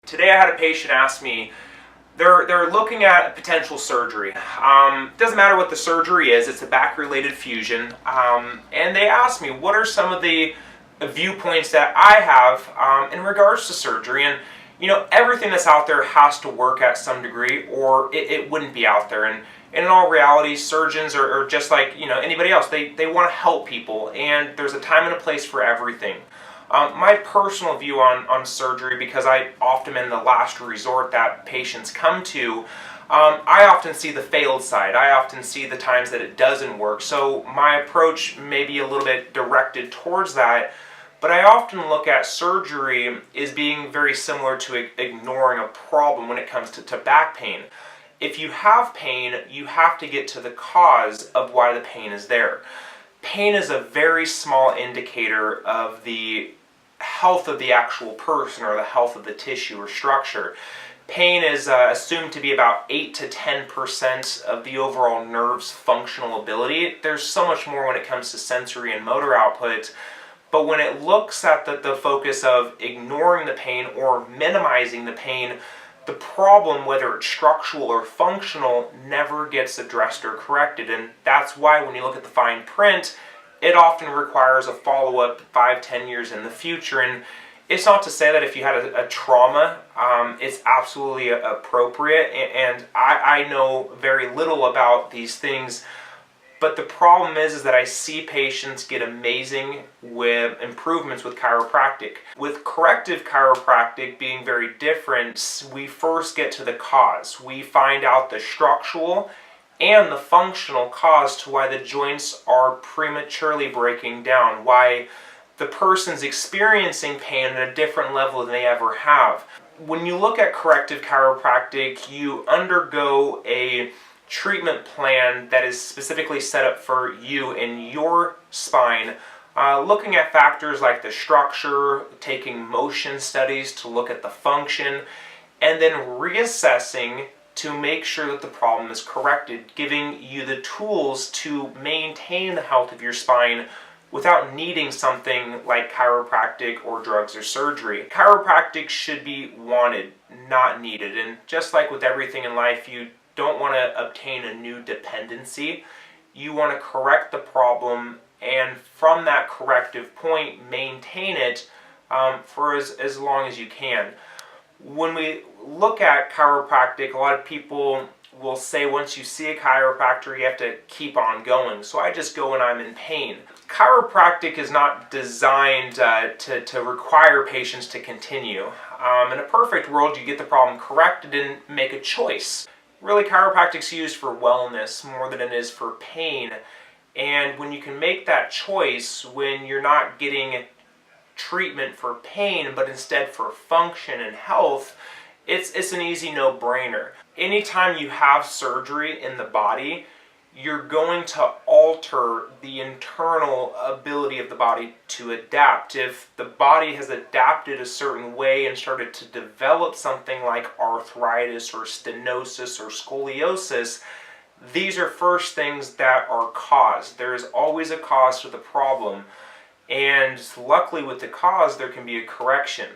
Today I had a patient ask me, they're looking at potential surgery. Doesn't matter what the surgery is, it's a back-related fusion. And they asked me, what are some of the viewpoints that I have in regards to surgery? And you know, everything that's out there has to work at some degree, or it wouldn't be out there. And in all reality, surgeons are just like, you know, anybody else. They want to help people, and there's a time and a place for everything. My personal view on surgery, because I often am the last resort that patients come to, I often see the failed side. I often see the times that it doesn't work. So my approach may be a little bit directed towards that, but I often look at surgery as being very similar to ignoring a problem when it comes to back pain. If you have pain, you have to get to the cause of why the pain is there. Pain is a very small indicator of the health of the actual person or the health of the tissue or structure. Pain is assumed to be about 8 to 10% of the overall nerve's functional ability. There's so much more when it comes to sensory and motor output, but when it looks at the focus of ignoring the pain or minimizing the pain, the problem, whether it's structural or functional, never gets addressed or corrected. And that's why when you look at the fine print, it often requires a follow-up 5-10 years in the future. And it's not to say that if you had a trauma, it's absolutely appropriate. And I know very little about these things. But the problem is that I see patients get amazing with improvements with chiropractic. With corrective chiropractic being very different, we first get to the cause. We find out the structural and the functional cause to why the joints are prematurely breaking down, why the person's experiencing pain at a different level than they ever have. When you look at corrective chiropractic, you undergo a treatment plan that is specifically set up for you and your spine, looking at factors like the structure, taking motion studies to look at the function, and then reassessing to make sure that the problem is corrected, giving you the tools to maintain the health of your spine without needing something like chiropractic or drugs or surgery. Chiropractic should be wanted, not needed. And just like with everything in life, you don't want to obtain a new dependency. You want to correct the problem, and from that corrective point, maintain it for as long as you can. When we look at chiropractic, a lot of people will say once you see a chiropractor, you have to keep on going. So I just go when I'm in pain. Chiropractic is not designed to require patients to continue. In a perfect world, you get the problem corrected and make a choice. Really, chiropractic's used for wellness more than it is for pain. And when you can make that choice, when you're not getting treatment for pain, but instead for function and health, it's an easy no-brainer. Anytime you have surgery in the body, you're going to alter the internal ability of the body to adapt. If the body has adapted a certain way and started to develop something like arthritis or stenosis or scoliosis, these are first things that are caused. There is always a cause to the problem. And luckily with the cause, there can be a correction.